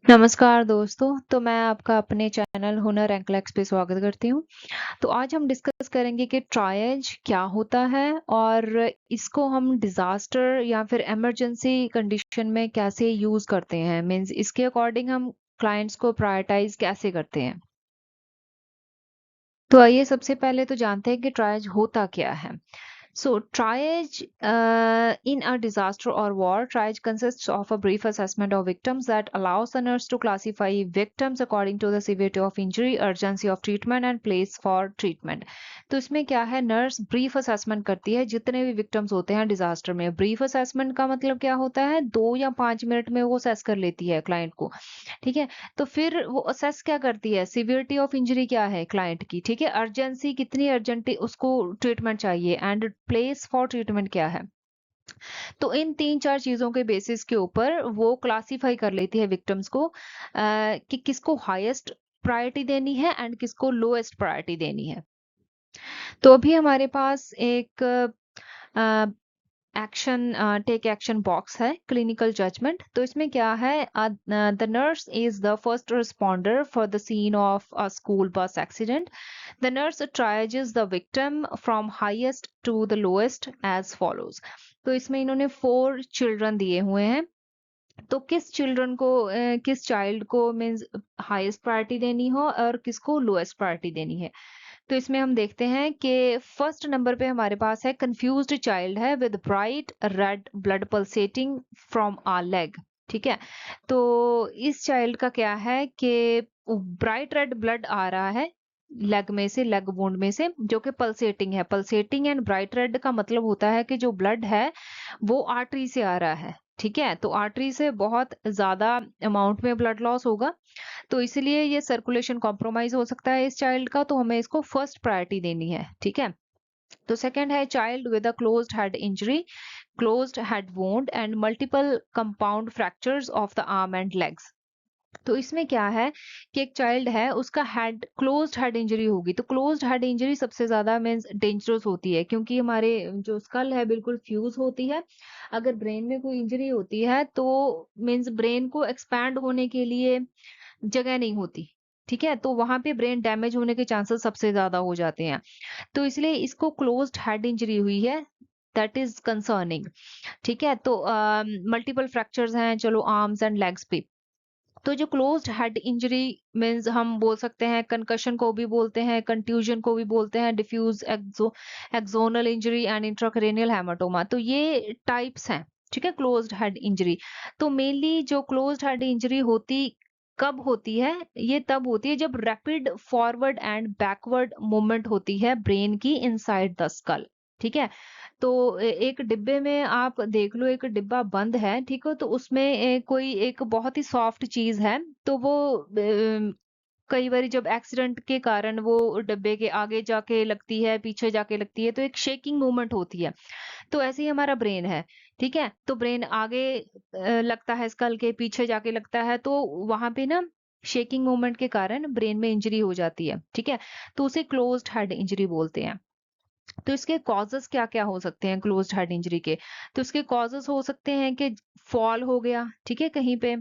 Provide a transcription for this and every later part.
नमस्कार दोस्तों, तो मैं आपका अपने चैनल हुनर एंकलैक्स पे स्वागत करती हूँ। तो आज हम डिस्कस करेंगे कि ट्रायज क्या होता है और इसको हम डिज़ास्टर या फिर इमरजेंसी कंडीशन में कैसे यूज़ करते हैं। मीन्स इसके अकॉर्डिंग हम क्लाइंट्स को प्रायोरिटाइज़ कैसे करते हैं। तो आइए सबसे पहले तो जानते हैं कि ट्रायज होता क्या है। So, triage in a disaster or war, triage consists of a brief assessment of victims that allows the nurse to classify victims according to the severity of injury, urgency of treatment, and place for treatment. तो इसमें क्या है, nurse brief assessment करती है जितने भी victims होते हैं डिजास्टर में। ब्रीफ असेसमेंट का मतलब क्या होता है, 2 या 5 मिनट में वो असेस कर लेती है क्लाइंट को। ठीक है, तो फिर वो असेस क्या करती है, सिवियरिटी ऑफ इंजरी क्या है क्लाइंट की, ठीक है, अर्जेंसी कितनी अर्जेंट उसको ट्रीटमेंट चाहिए, एंड प्लेस फॉर ट्रीटमेंट क्या है। तो इन 3-4 चीजों के बेसिस के ऊपर वो क्लासिफाई कर लेती है विक्टिम्स को कि किसको हाईएस्ट प्रायोरिटी देनी है एंड किसको लोएस्ट प्रायोरिटी देनी है। तो अभी हमारे पास एक एक्शन टेक एक्शन बॉक्स है, क्लिनिकल जजमेंट। तो इसमें क्या है, the nurse is the first responder for the scene of a school bus accident. The nurse triages the victim from highest to the lowest as follows। तो इसमें इन्होंने 4 children दिए हुए हैं। तो किस चिल्ड्रन को किस चाइल्ड को मीन्स हाईएस्ट प्रायोरिटी देनी हो और किसको लोएस्ट प्रायोरिटी देनी है। तो इसमें हम देखते हैं कि फर्स्ट नंबर पे हमारे पास है कंफ्यूज्ड चाइल्ड है with bright red blood pulsating from a leg. ठीक है, तो इस चाइल्ड का क्या है कि ब्राइट रेड ब्लड आ रहा है लेग में से, लेग वुंड में से, जो कि पल्सेटिंग है। पल्सेटिंग एंड ब्राइट रेड का मतलब होता है कि जो ब्लड है वो आर्टरी से आ रहा है। ठीक है, तो आर्टरी से बहुत ज्यादा अमाउंट में ब्लड लॉस होगा, तो इसलिए ये सर्कुलेशन कॉम्प्रोमाइज हो सकता है इस चाइल्ड का, तो हमें इसको फर्स्ट प्रायोरिटी देनी है। ठीक है, तो सेकंड है child with a closed head injury, closed head wound and multiple compound fractures of the arm and legs. तो इसमें क्या है कि एक चाइल्ड है, उसका हेड क्लोज्ड हेड इंजरी होगी। तो क्लोज्ड हेड इंजरी सबसे ज्यादा मीन्स डेंजरस होती है, क्योंकि हमारे जो स्कल है बिल्कुल फ्यूज होती है। अगर ब्रेन में कोई इंजरी होती है तो मीन्स ब्रेन को एक्सपैंड होने के लिए जगह नहीं होती। ठीक है, तो वहां पे ब्रेन डैमेज होने के चांसेस सबसे ज्यादा हो जाते हैं। तो इसलिए इसको क्लोज्ड हेड इंजरी हुई है, दैट इज कंसर्निंग। ठीक है, तो मल्टीपल फ्रैक्चर्स हैं चलो आर्म्स एंड लेग्स पे। तो जो क्लोज्ड हेड इंजरी मीन्स हम बोल सकते हैं कंकशन को भी बोलते हैं, कंट्यूजन को भी बोलते हैं, diffuse axonal injury and intracranial haematoma. तो ये टाइप्स हैं। ठीक है, क्लोज्ड हेड इंजरी। तो मेनली जो क्लोज्ड हेड इंजरी होती कब होती है, ये तब होती है जब rapid forward and backward movement होती है ब्रेन की इनसाइड द स्कल। ठीक है, तो एक डिब्बे में आप देख लो, एक डिब्बा बंद है, ठीक है, तो उसमें कोई एक बहुत ही सॉफ्ट चीज है, तो वो कई बार जब एक्सीडेंट के कारण वो डिब्बे के आगे जाके लगती है, पीछे जाके लगती है, तो एक शेकिंग मूवमेंट होती है। तो ऐसे ही हमारा ब्रेन है। ठीक है, तो ब्रेन आगे लगता है, स्कल के पीछे जाके लगता है, तो वहां पे ना शेकिंग मूवमेंट के कारण ब्रेन में इंजरी हो जाती है। ठीक है, तो उसे क्लोज्ड हेड इंजरी बोलते हैं। तो इसके कॉजेस क्या क्या हो सकते हैं क्लोज्ड हेड इंजरी के। तो इसके कॉजेस हो सकते हैं कि फॉल हो गया, ठीक है, कहीं पे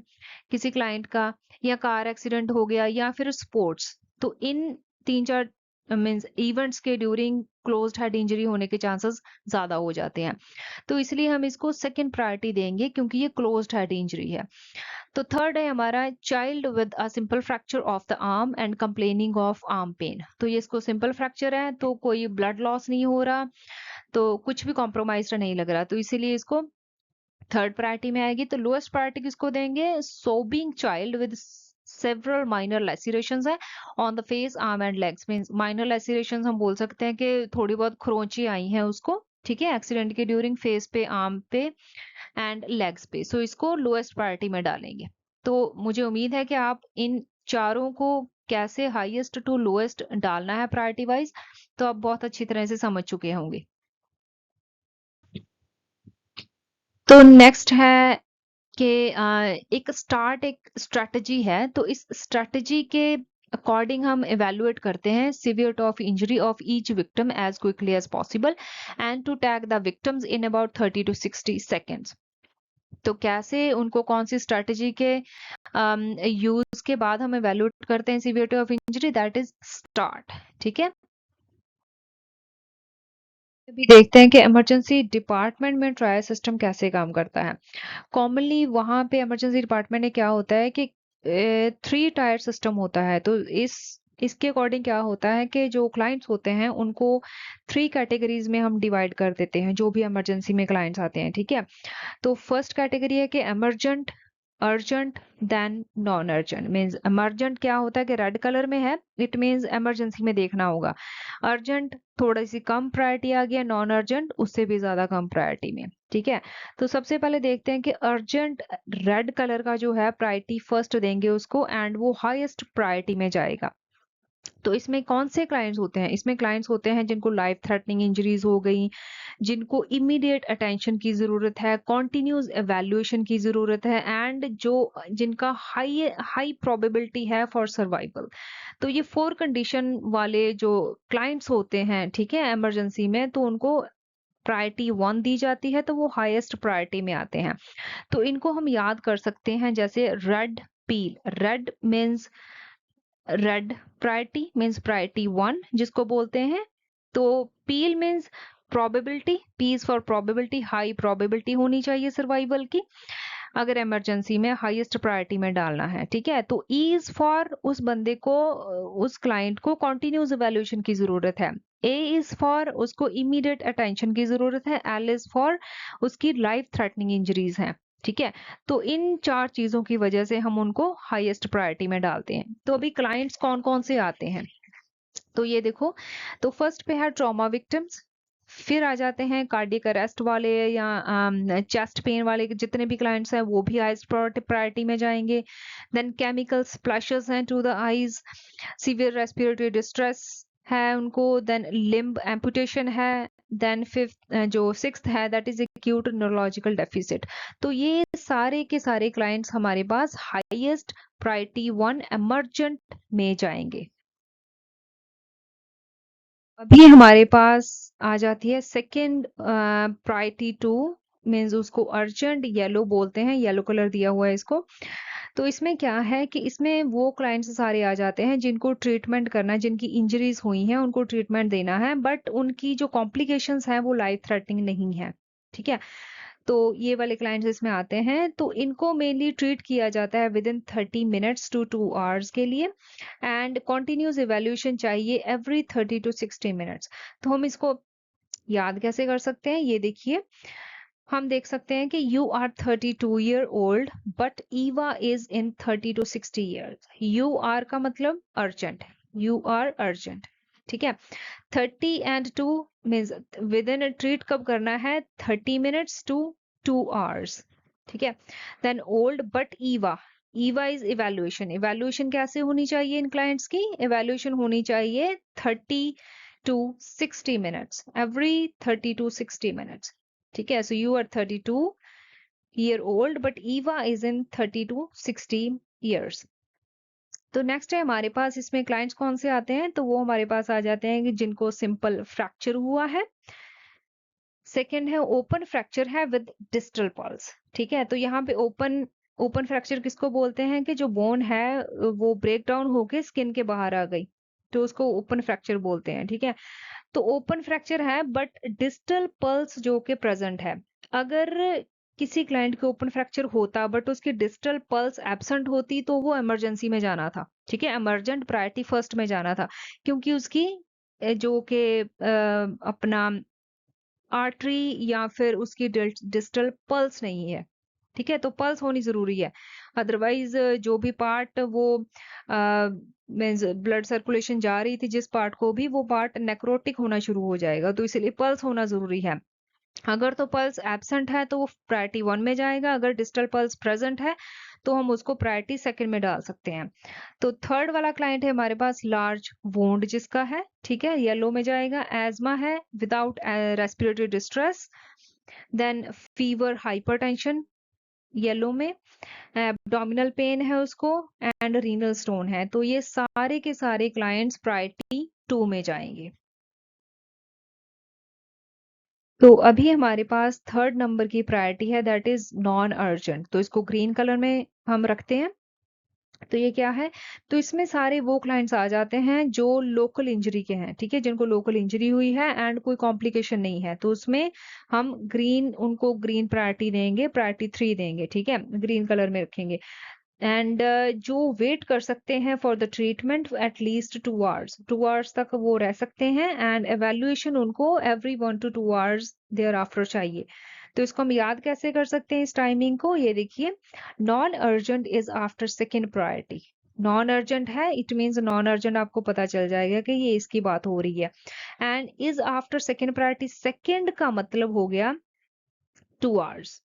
किसी क्लाइंट का, या कार एक्सीडेंट हो गया, या फिर स्पोर्ट्स। तो इन 3-4 मीन्स इवेंट्स के ड्यूरिंग क्लोज्ड हेड इंजरी होने के चांसेस ज्यादा हो जाते हैं। तो इसलिए हम इसको सेकंड प्रायोरिटी देंगे, क्योंकि ये क्लोज्ड हेड इंजरी है। तो थर्ड है हमारा child with a simple fracture of the arm and complaining of arm pain. तो ये इसको सिंपल फ्रैक्चर है, तो कोई ब्लड लॉस नहीं हो रहा, तो कुछ भी कॉम्प्रोमाइज नहीं लग रहा, तो इसीलिए इसको थर्ड प्रायोरिटी में आएगी। तो लोएस्ट प्रायोरिटी किसको देंगे, sobbing child with several minor lacerations है on the face arm and legs. Means minor lacerations हम बोल सकते हैं कि थोड़ी बहुत खरोंची आई हैं उसको, ठीक है, एक्सीडेंट के ड्यूरिंग, फेस पे, आर्म पे एंड लेग्स पे। सो इसको लोएस्ट प्रायोरिटी में डालेंगे। तो मुझे उम्मीद है कि आप इन चारों को कैसे हाईएस्ट टू लोएस्ट डालना है प्रायोरिटी वाइज, तो आप बहुत अच्छी तरह से समझ चुके होंगे। तो नेक्स्ट है कि एक स्ट्रेटजी है, तो इस स्ट्रेटजी के अकॉर्डिंग हम इवेलुएट करते हैं severity of injury of each victim as quickly as possible and to tag the victims in about 30 to 60 seconds। तो कैसे उनको कौन सी स्ट्रेटजी के यूज के बाद हम इवेल्युएट करते हैं severity of injury, that is start. ठीक है, अभी देखते हैं कि इमरजेंसी डिपार्टमेंट में ट्रायल सिस्टम कैसे काम करता है। कॉमनली वहां पे इमरजेंसी डिपार्टमेंट में क्या होता है कि 3 टायर सिस्टम होता है। तो इसके अकॉर्डिंग क्या होता है कि जो क्लाइंट्स होते हैं उनको 3 कैटेगरीज में हम डिवाइड कर देते हैं, जो भी इमरजेंसी में क्लाइंट्स आते हैं। ठीक है, तो फर्स्ट कैटेगरी है कि emergent, urgent, then non urgent. Means emergent क्या होता है कि रेड कलर में है, इट मीन्स इमरजेंसी में देखना होगा। अर्जेंट थोड़ी सी कम प्रायोरिटी आ गया, नॉन अर्जेंट उससे भी ज्यादा कम प्रायोरिटी में। ठीक है, तो सबसे पहले देखते हैं कि अर्जेंट रेड कलर का जो है प्रायोरिटी फर्स्ट देंगे उसको, एंड वो हाईएस्ट प्रायोरिटी में जाएगा। तो इसमें कौन से क्लाइंट्स होते हैं? इसमें क्लाइंट्स होते हैं जिनको लाइफ थ्रेटनिंग इंजरीज हो गई, जिनको इमीडिएट अटेंशन की जरूरत है, कॉन्टिन्यूस एवेल्युएशन की जरूरत है, एंड जो जिनका हाई हाई प्रोबेबिलिटी है फॉर सर्वाइवल। तो ये 4 कंडीशन वाले जो क्लाइंट्स होते हैं, ठीक है, इमरजेंसी में, तो उनको प्रायोरिटी 1 दी जाती है, तो वो हाईएस्ट प्रायोरिटी में आते हैं। तो इनको हम याद कर सकते हैं जैसे red peel. Red means red priority, means priority 1 जिसको बोलते हैं। तो peel means probability, P is for probability, high probability होनी चाहिए सर्वाइवल की अगर इमरजेंसी में हाईएस्ट प्रायोरिटी में डालना है। ठीक है, तो ई इज फॉर उस बंदे को, उस क्लाइंट को कॉन्टिन्यूस इवैल्यूएशन की जरूरत है। ए इज फॉर उसको इमीडिएट अटेंशन की जरूरत है। एल इज फॉर उसकी लाइफ थ्रेटनिंग इंजरीज हैं। ठीक है, तो इन 4 चीजों की वजह से हम उनको हाईएस्ट प्रायोरिटी में डालते हैं। तो अभी क्लाइंट्स कौन कौन से आते हैं, तो ये देखो, तो फर्स्ट पे है ट्रॉमा विक्टिम्स, फिर आ जाते हैं कार्डियक अरेस्ट वाले या चेस्ट पेन वाले, जितने भी क्लाइंट्स हैं वो भी हाईएस्ट प्रायोरिटी में जाएंगे। देन केमिकल स्प्लैशेस हैं to the eyes, severe respiratory distress है उनको, देन लिम्ब एम्पुटेशन है, देन फिफ्थ जो सिक्स्थ है that is acute neurological deficit. तो ये सारे के सारे क्लाइंट्स हमारे पास हाईएस्ट प्रायोरिटी 1 इमरजेंट में जाएंगे। अभी हमारे पास आ जाती है सेकंड प्रायोरिटी 2, मीन्स उसको अर्जेंट येलो बोलते हैं, येलो कलर दिया हुआ है इसको। तो इसमें क्या है कि इसमें वो क्लाइंट्स सारे आ जाते हैं जिनको ट्रीटमेंट करना है, जिनकी इंजरीज हुई हैं उनको ट्रीटमेंट देना है, बट उनकी जो कॉम्प्लिकेशंस हैं वो लाइफ थ्रेटनिंग नहीं है। ठीक है, तो ये वाले क्लाइंट्स इसमें आते हैं, तो इनको मेनली ट्रीट किया जाता है within 30 minutes to 2 hours के लिए, एंड कॉन्टिन्यूस इवेल्यूशन चाहिए एवरी 30 to 60 मिनट्स। तो हम इसको याद कैसे कर सकते हैं, ये देखिए, हम देख सकते हैं कि you are 32 year old but Eva is in 30 to 60 years। You are का मतलब अर्जेंट, यू आर अर्जेंट। ठीक है, 30 and 2 means with in treat कब करना है, 30 minutes to 2 hours। ठीक है, then old but Eva, Eva is evaluation. Evaluation कैसे होनी चाहिए इन क्लाइंट्स की, इवेल्युएशन होनी चाहिए 30 to 60 minutes, every 30 to 60 minutes। ठीक है, so you are 32 year old but Eva is in 30 to 60 years। तो नेक्स्ट है हमारे पास, इसमें क्लाइंट्स कौन से आते हैं, तो वो हमारे पास आ जाते हैं कि जिनको सिंपल फ्रैक्चर हुआ है। सेकेंड है ओपन फ्रैक्चर है विद डिस्टल पल्स। ठीक है, तो यहाँ पे ओपन ओपन फ्रैक्चर किसको बोलते हैं कि जो बोन है वो ब्रेक डाउन होके स्किन के बाहर आ गई, तो उसको ओपन फ्रैक्चर बोलते हैं। ठीक है, तो ओपन फ्रैक्चर है बट डिस्टल पल्स जो कि प्रेजेंट है। अगर किसी क्लाइंट के ओपन फ्रैक्चर होता बट उसकी डिस्टल पल्स एब्सेंट होती तो वो इमरजेंसी में जाना था। ठीक है, इमरजेंट प्रायोरिटी फर्स्ट में जाना था, क्योंकि उसकी जो कि अपना आर्टरी या फिर उसकी डिस्टल पल्स नहीं है। ठीक है, तो पल्स होनी जरूरी है, अदरवाइज जो भी पार्ट वो मीन्स ब्लड सर्कुलेशन जा रही थी जिस पार्ट को भी, वो पार्ट नेक्रोटिक होना शुरू हो जाएगा, तो इसलिए पल्स होना जरूरी है। अगर तो पल्स एब्सेंट है तो वो प्रायोरिटी 1 में जाएगा, अगर डिस्टल पल्स प्रेजेंट है तो हम उसको प्रायोरिटी 2nd में डाल सकते हैं। तो थर्ड वाला क्लाइंट है हमारे पास लार्ज वोंड जिसका है, ठीक है, येलो में जाएगा। एजमा है without respiratory distress, then fever hypertension yellow में, एब्डोमिनल पेन है उसको, एंड रीनल स्टोन है। तो ये सारे के सारे क्लाइंट्स प्रायोरिटी 2 में जाएंगे। तो अभी हमारे पास थर्ड नंबर की प्रायोरिटी है दैट इज नॉन अर्जेंट, तो इसको ग्रीन कलर में हम रखते हैं। तो ये क्या है, तो इसमें सारे वो क्लाइंट्स आ जाते हैं जो लोकल इंजरी के हैं, ठीक है, जिनको लोकल इंजरी हुई है एंड कोई कॉम्प्लिकेशन नहीं है, तो उसमें हम ग्रीन, उनको ग्रीन प्रायोरिटी देंगे, प्रायोरिटी 3 देंगे, ठीक है, ग्रीन कलर में रखेंगे। एंड जो वेट कर सकते हैं for the treatment at least 2 hours तक वो रह सकते हैं, एंड एवेल्युएशन उनको every 1 to 2 hours thereafter चाहिए। तो इसको हम याद कैसे कर सकते हैं इस टाइमिंग को, ये देखिए, non urgent is after second priority. Non urgent है, इट मीन्स नॉन अर्जेंट, आपको पता चल जाएगा कि ये इसकी बात हो रही है। And is after second priority, second का मतलब हो गया 2 आवर्स,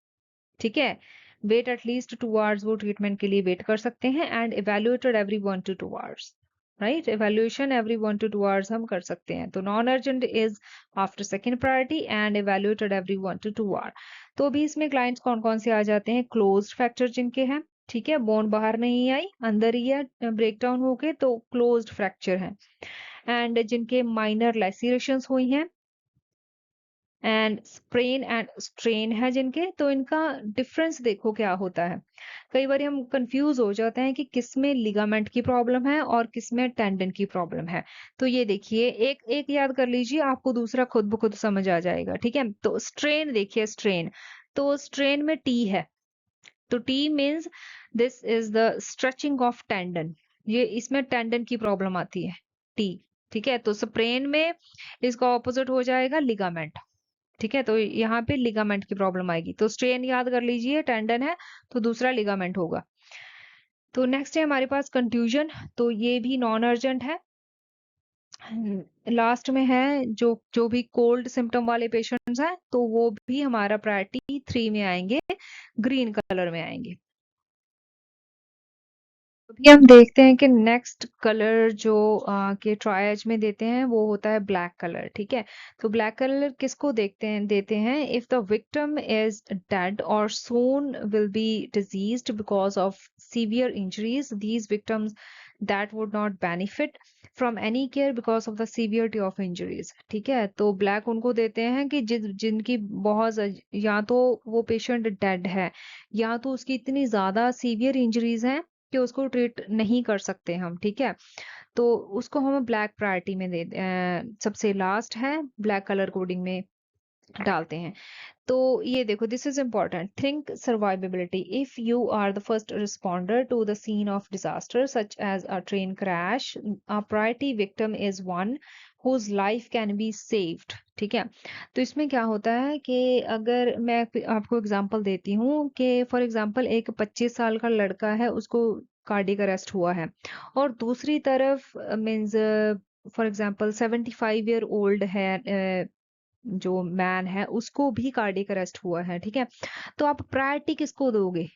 ठीक है, वेट एटलीस्ट 2 आवर्स, वो ट्रीटमेंट के लिए वेट कर सकते हैं, and evaluated every 1 to 2 hours, right, evaluation every 1 to 2 hours हम कर सकते हैं। तो non urgent is after second priority and evaluated every 1 to 2 hour. तो अभी इसमें क्लाइंट्स कौन कौन से आ जाते हैं, क्लोज्ड फ्रैक्चर जिनके हैं, ठीक है, बोन बाहर नहीं आई, अंदर ही है, ब्रेक डाउन हो गए, तो क्लोज्ड फ्रैक्चर है। एंड जिनके माइनर लैसिरेशंस हुई हैं, एंड स्प्रेन एंड स्ट्रेन है जिनके, तो इनका डिफरेंस देखो क्या होता है। कई बार हम कंफ्यूज हो जाते हैं कि किस में लिगामेंट की प्रॉब्लम है और किस में टेंडन की प्रॉब्लम है। तो ये देखिए, एक एक याद कर लीजिए, आपको दूसरा खुद ब खुद समझ आ जाएगा, ठीक है। तो स्ट्रेन देखिए, स्ट्रेन, तो स्ट्रेन में टी है, तो T means this is the stretching of tendon, ये इसमें टेंडन की प्रॉब्लम आती है, टी, ठीक है। तो स्प्रेन में इसका ऑपोजिट हो जाएगा लिगामेंट, ठीक है, तो यहाँ पे लिगामेंट की प्रॉब्लम आएगी। तो स्ट्रेन याद कर लीजिए, टेंडन है, तो दूसरा लिगामेंट होगा। तो नेक्स्ट है हमारे पास कंट्यूजन, तो ये भी नॉन अर्जेंट है। लास्ट में है जो जो भी कोल्ड सिम्टम वाले पेशेंट्स हैं, तो वो भी हमारा प्रायोरिटी 3 में आएंगे, ग्रीन कलर में आएंगे। अभी हम देखते हैं कि नेक्स्ट कलर जो के ट्रायज में देते हैं वो होता है ब्लैक कलर, ठीक है। तो ब्लैक कलर किसको देते हैं, if the victim is dead और soon will be diseased because of severe injuries, these victims that would not benefit from any care because of the severity of injuries, ठीक है। तो ब्लैक उनको देते हैं कि जिनकी या तो वो पेशेंट डेड है, या तो उसकी इतनी ज्यादा सीवियर इंजरीज हैं कि उसको ट्रीट नहीं कर सकते हम, ठीक है। तो उसको हम ब्लैक प्रायोरिटी में सबसे लास्ट है, ब्लैक कलर कोडिंग में डालते हैं। तो ये देखो, this is important, think survivability, if you are the first responder to the scene of disaster such as a train crash, a priority victim is one whose life can be saved, ठीक है। तो इसमें क्या होता है कि अगर मैं आपको एग्जांपल देती हूँ कि फॉर एग्जांपल एक 25 साल का लड़का है, उसको कार्डियक अरेस्ट हुआ है, और दूसरी तरफ means for example 75 year old है, जो मैन है, उसको भी कार्डियक अरेस्ट हुआ है, ठीक है। तो आप प्रायोरिटी किसको दोगे,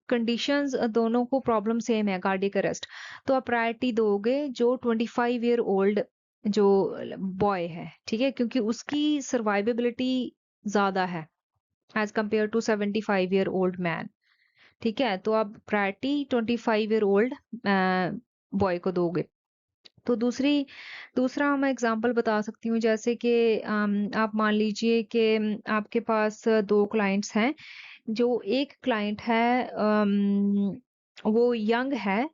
कंडीशंस दोनों को प्रॉब्लम सेम है, कार्डियक अरेस्ट, तो आप प्रायोरिटी दोगे जो 25 ईयर ओल्ड जो बॉय है, ठीक है, क्योंकि उसकी सर्वाइवेबिलिटी ज्यादा है as compare to 75 year old man, ठीक है। तो आप प्रायोरिटी 25 ईयर ओल्ड बॉय को दोगे। तो दूसरा मैं एग्जांपल बता सकती हूँ, जैसे कि आप मान लीजिए कि आपके पास 2 क्लाइंट्स हैं, जो एक क्लाइंट है वो यंग है,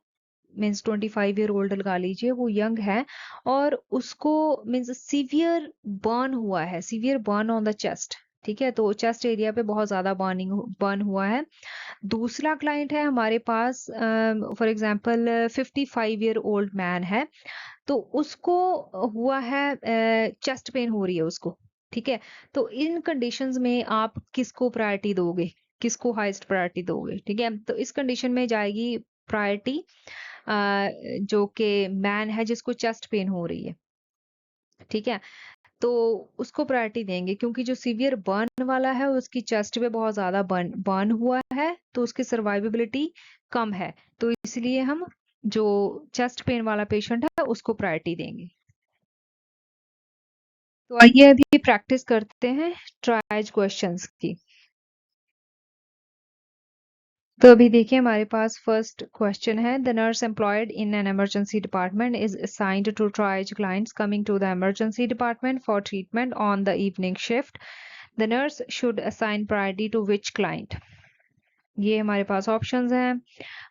मीन्स 25 ईयर ओल्ड लगा लीजिए, वो यंग है, और उसको मीन्स सीवियर बर्न हुआ है, severe burn on the chest, ठीक है, तो चेस्ट एरिया पे बहुत ज्यादा बर्न हुआ है। दूसरा क्लाइंट है हमारे पास, for example 55 year old man है, तो उसको हुआ है, चेस्ट पेन हो रही है उसको, ठीक है। तो इन कंडीशंस में आप किसको प्रायोरिटी दोगे, किसको हाईएस्ट प्रायोरिटी दोगे, ठीक है। तो इस कंडीशन में जाएगी प्रायोरिटी जो कि मैन है जिसको चेस्ट पेन हो रही है, ठीक है, तो उसको प्रायोरिटी देंगे, क्योंकि जो सीवियर बर्न वाला है उसकी चेस्ट पे बहुत ज्यादा बर्न हुआ है, तो उसकी सर्वाइवेबिलिटी कम है, तो इसलिए हम जो चेस्ट पेन वाला पेशेंट है उसको प्रायोरिटी देंगे। तो आइए अभी प्रैक्टिस करते हैं ट्राइज क्वेश्चंस की। तो अभी देखिए हमारे पास फर्स्ट क्वेश्चन है, the nurse employed in an emergency department is assigned to triage clients coming to the emergency department for treatment on the evening shift, the nurse should assign priority to which client. ये हमारे पास options हैं।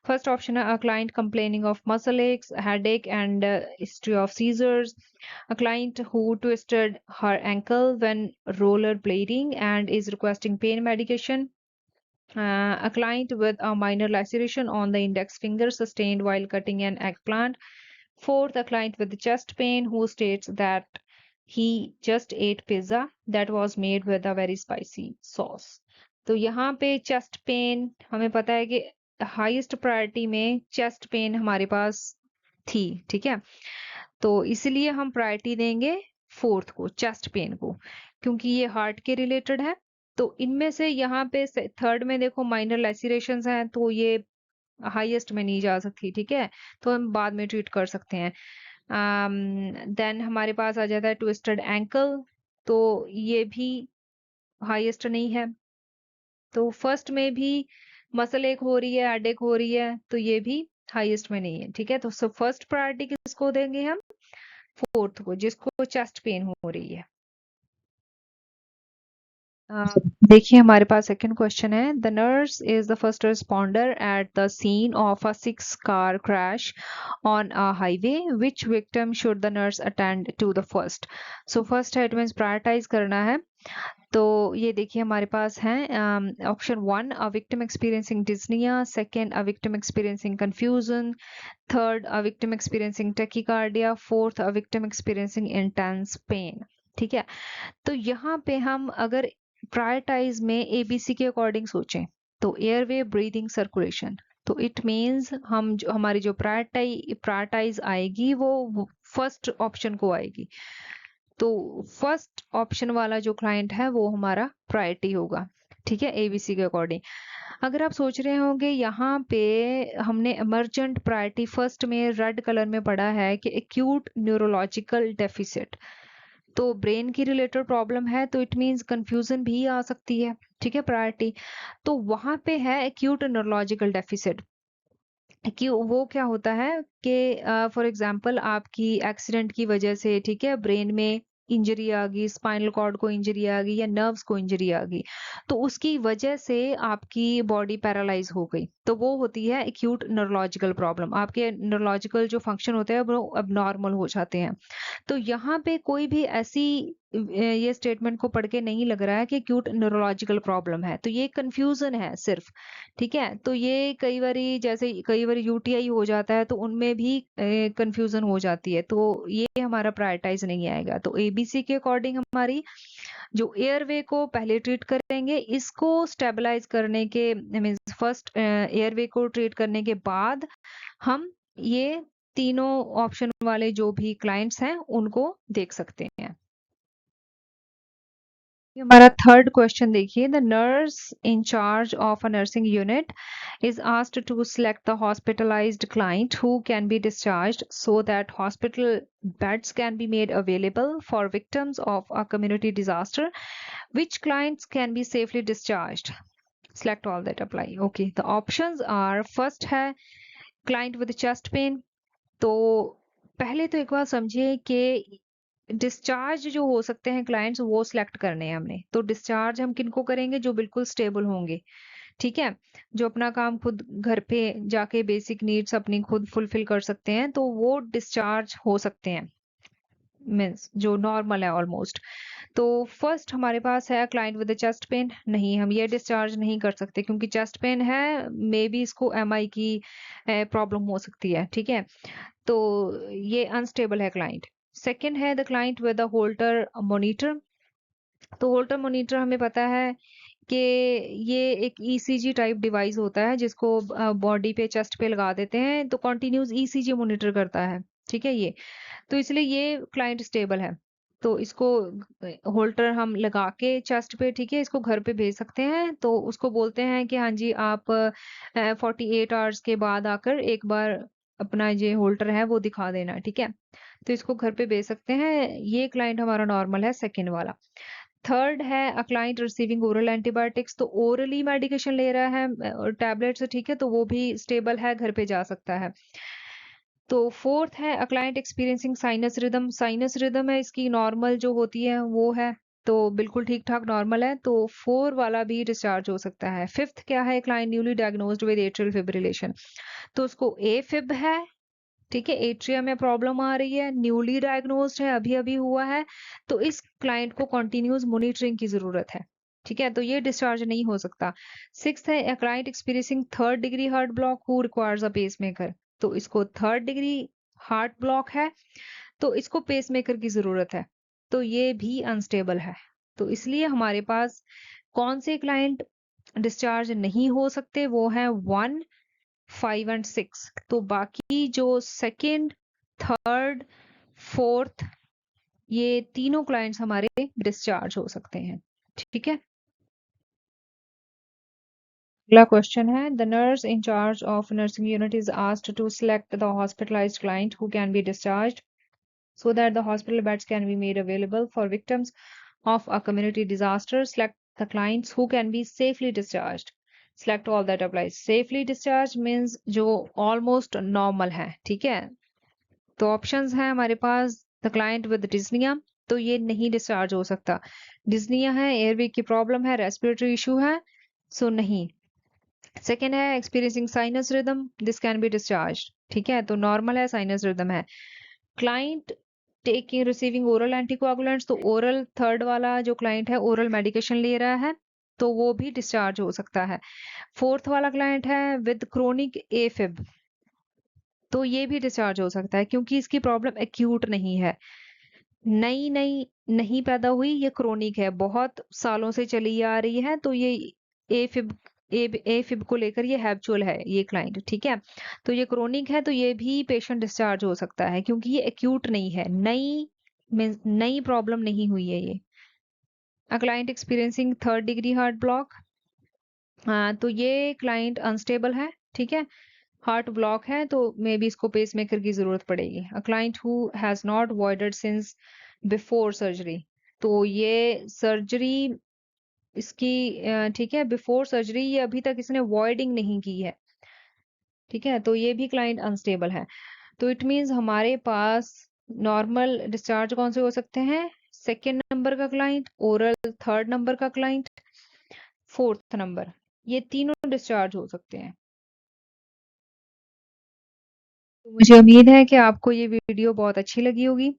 First option है, a client complaining of muscle aches, headache and history of seizures, a client who twisted her ankle when roller blading and is requesting pen medication, a client with a minor laceration on the index finger sustained while cutting an eggplant. Fourth, a client with chest pain who states that he just ate pizza that was made with a very spicy sauce. तो यहाँ पे chest pain हमें पता है कि highest priority में chest pain हमारे पास थी, ठीक है। तो इसलिए हम प्रायोरिटी देंगे फोर्थ को, चेस्ट पेन को, क्योंकि ये हार्ट के रिलेटेड है। तो इनमें से यहाँ पे थर्ड में देखो माइनर लैसिरेशंस हैं, तो ये हाईएस्ट में नहीं जा सकती, ठीक है। तो हम बाद में ट्रीट कर सकते हैं। देन हमारे पास आ जाता है ट्विस्टेड एंकल, तो ये भी हाईएस्ट नहीं है। तो फर्स्ट में भी मसल एक हो रही है, हेडेक हो रही है, तो ये भी हाईएस्ट में नहीं है, ठीक है। तो फर्स्ट प्रायोरिटी किसको देंगे हम? फोर्थ को, जिसको चेस्ट पेन हो रही है। देखिए हमारे पास सेकंड क्वेश्चन है, the nurse is the first responder at the scene of a 6 car crash on a highway, which victim should the nurse attend to the first? So first है, it means prioritize करना है। तो ये देखिए हमारे पास है option 1, a victim experiencing dyspnoea, second, a victim experiencing confusion, third, a victim experiencing tachycardia, fourth, a victim experiencing intense pen, ठीक है। तो यहाँ पे हम अगर प्रायोरिटाइज में एबीसी के अकॉर्डिंग सोचें, तो एयरवे, ब्रीदिंग, सर्कुलेशन, तो इट मींस हम जो हमारी जो प्रायोरिटाइज आएगी वो फर्स्ट ऑप्शन को आएगी। तो फर्स्ट ऑप्शन वाला जो क्लाइंट है वो हमारा प्रायोरिटी होगा, ठीक है, एबीसी के अकॉर्डिंग। अगर आप सोच रहे होंगे यहाँ पे हमने इमरजेंट प्रायोरिटी फर्स्ट में रेड कलर में पढ़ा है कि एक्यूट न्यूरोलॉजिकल डेफिसिट, तो ब्रेन की रिलेटेड प्रॉब्लम है, तो इट मींस कंफ्यूजन भी आ सकती है, ठीक है, प्रायोरिटी। तो वहां पे है एक्यूट न्यूरोलॉजिकल डेफिसिट। वो क्या होता है कि फॉर एग्जांपल आपकी एक्सीडेंट की वजह से, ठीक है, ब्रेन में इंजरी आ गई, स्पाइनल कॉर्ड को इंजरी आ गई या नर्व्स को इंजरी आ गई, तो उसकी वजह से आपकी बॉडी पैरालाइज हो गई, तो वो होती है एक्यूट न्यूरोलॉजिकल प्रॉब्लम। आपके न्यूरोलॉजिकल जो फंक्शन होते हैं वो अब नॉर्मल हो जाते हैं। तो यहाँ पे कोई भी ऐसी ये स्टेटमेंट को पढ़ के नहीं लग रहा है कि एक्यूट न्यूरोलॉजिकल प्रॉब्लम है, तो ये कंफ्यूजन है सिर्फ, ठीक है। तो ये कई बारी, जैसे कई बार यूटीआई हो जाता है तो उनमें भी कंफ्यूजन हो जाती है, तो ये हमारा प्रायोरिटाइज नहीं आएगा। तो एबीसी के अकॉर्डिंग हमारी जो एयरवे को पहले ट्रीट करेंगे, इसको स्टेबलाइज करने के मींस फर्स्ट एयरवे को ट्रीट करने के बाद हम ये तीनों ऑप्शन वाले जो भी क्लाइंट्स हैं उनको देख सकते हैं। हमारा थर्ड क्वेश्चन देखिए, the nurse in charge of a nursing unit is asked to select the hospitalized client who can be discharged so that hospital beds can be made available for victims of a community disaster. Which clients can be safely discharged? Select all that apply. Okay, the options are, first है client with chest pain। तो पहले तो एक बार समझिए कि discharge जो हो सकते हैं क्लाइंट्स वो सिलेक्ट करने हैं हमने। तो डिस्चार्ज हम किनको करेंगे? जो बिल्कुल स्टेबल होंगे, ठीक है, जो अपना काम खुद घर पे जाके बेसिक नीड्स अपनी खुद फुलफिल कर सकते हैं, तो वो डिस्चार्ज हो सकते हैं, मीन्स जो नॉर्मल है ऑलमोस्ट। तो फर्स्ट हमारे पास है क्लाइंट विद चेस्ट पेन, नहीं, हम ये डिस्चार्ज नहीं कर सकते क्योंकि चेस्ट पेन है, मे बी इसको एमआई की प्रॉब्लम हो सकती है, ठीक है। तो ये अनस्टेबल है क्लाइंट। सेकंड है the client with the Holter monitor. तो होल्टर मॉनिटर हमें पता है कि ये एक ईसीजी टाइप डिवाइस होता है जिसको बॉडी पे, चेस्ट पे लगा देते हैं, तो कॉन्टिन्यूस ईसीजी मॉनिटर करता है, ठीक है ये। तो इसलिए ये क्लाइंट स्टेबल है, तो इसको होल्टर हम लगा के चेस्ट पे, ठीक है, इसको घर पे भेज सकते हैं। तो उसको बोलते हैं कि हाँ जी आप 48 आवर्स के बाद आकर एक बार अपना ये होल्टर है वो दिखा देना, ठीक है। तो इसको घर पे भेज सकते हैं, ये क्लाइंट हमारा नॉर्मल है, सेकेंड वाला। थर्ड है a client receiving oral antibiotics, तो ओरली मेडिकेशन ले रहा है टैबलेट से, ठीक है, तो वो भी स्टेबल है, घर पे जा सकता है। तो फोर्थ है a client experiencing sinus rhythm. Sinus rhythm है इसकी नॉर्मल जो होती है वो है, तो बिल्कुल ठीक ठाक नॉर्मल है, तो 4 वाला भी डिस्चार्ज हो सकता है। 5th क्या है, client newly diagnosed with atrial fibrillation, तो उसको ए फिब है, ठीक है, एट्रियम में प्रॉब्लम आ रही है, न्यूली डायग्नोज्ड है, अभी अभी हुआ है, तो इस क्लाइंट को कंटिन्यूस मॉनिटरिंग की जरूरत है, ठीक है, तो ये डिस्चार्ज नहीं हो सकता। 6th है, a client experiencing 3rd degree heart block who requires a pacemaker, तो इसको 3rd डिग्री हार्ट ब्लॉक है, तो इसको पेसमेकर की जरूरत है, तो ये भी अनस्टेबल है। तो इसलिए हमारे पास कौन से क्लाइंट डिस्चार्ज नहीं हो सकते, वो है 1, 5 एंड 6। तो बाकी जो 2nd, 3rd, 4th, ये तीनों क्लाइंट्स हमारे डिस्चार्ज हो सकते हैं, ठीक है। अगला क्वेश्चन है, the nurse in charge of nursing unit is asked to select the hospitalised client who can be discharged so that the hospital beds can be made available for victims of a community disaster. Select the clients who can be safely discharged. Select all that applies. Safely discharged means जो almost normal है, ठीक है। तो options हैं हमारे पास, the client with dyspnoea, तो ये नहीं डिस्चार्ज हो सकता। डिस्निया है, एयरवे की प्रॉब्लम है, रेस्पिरेटरी इशू है, सो नहीं। सेकेंड है experiencing sinus rhythm, this can be discharge, ठीक है, तो नॉर्मल है, साइनस रिदम है। Client taking receiving oral anticoagulants, तो ओरल 3rd वाला जो क्लाइंट है ओरल मेडिकेशन ले रहा है, तो वो भी डिस्चार्ज हो सकता है। 4th वाला क्लाइंट है विद क्रोनिक एफिब, तो ये भी डिस्चार्ज हो सकता है क्योंकि इसकी प्रॉब्लम एक्यूट नहीं है, नई नई नहीं पैदा हुई, ये क्रोनिक है, बहुत सालों से चली आ रही है, तो ये एफिब एफिब को लेकर ये हैबिचुअल है ये क्लाइंट, ठीक है, तो ये क्रोनिक है, तो ये भी पेशेंट डिस्चार्ज हो सकता है क्योंकि ये एक्यूट नहीं है, नई मींस नई प्रॉब्लम नहीं हुई है ये। A client experiencing 3rd degree heart block, तो ये क्लाइंट अनस्टेबल है, ठीक है, हार्ट ब्लॉक है, तो मे बी इसको पेसमेकर की जरूरत पड़ेगी। अ client who has not voided since before surgery, तो ये सर्जरी इसकी ठीक है, बिफोर सर्जरी ये अभी तक इसने वॉइडिंग नहीं की है, ठीक है, तो ये भी क्लाइंट अनस्टेबल है। तो इट मींस हमारे पास नॉर्मल डिस्चार्ज कौन से हो सकते हैं, 2nd नंबर का क्लाइंट, ओरल 3rd नंबर का क्लाइंट, 4th नंबर, ये तीनों डिस्चार्ज हो सकते हैं। तो मुझे उम्मीद है कि आपको ये वीडियो बहुत अच्छी लगी होगी,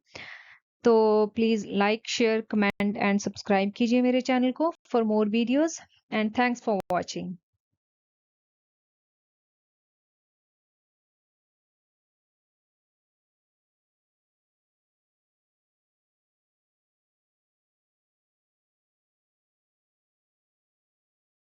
तो please like, share, comment and subscribe कीजिए मेरे चैनल को for more videos, and thanks for watching.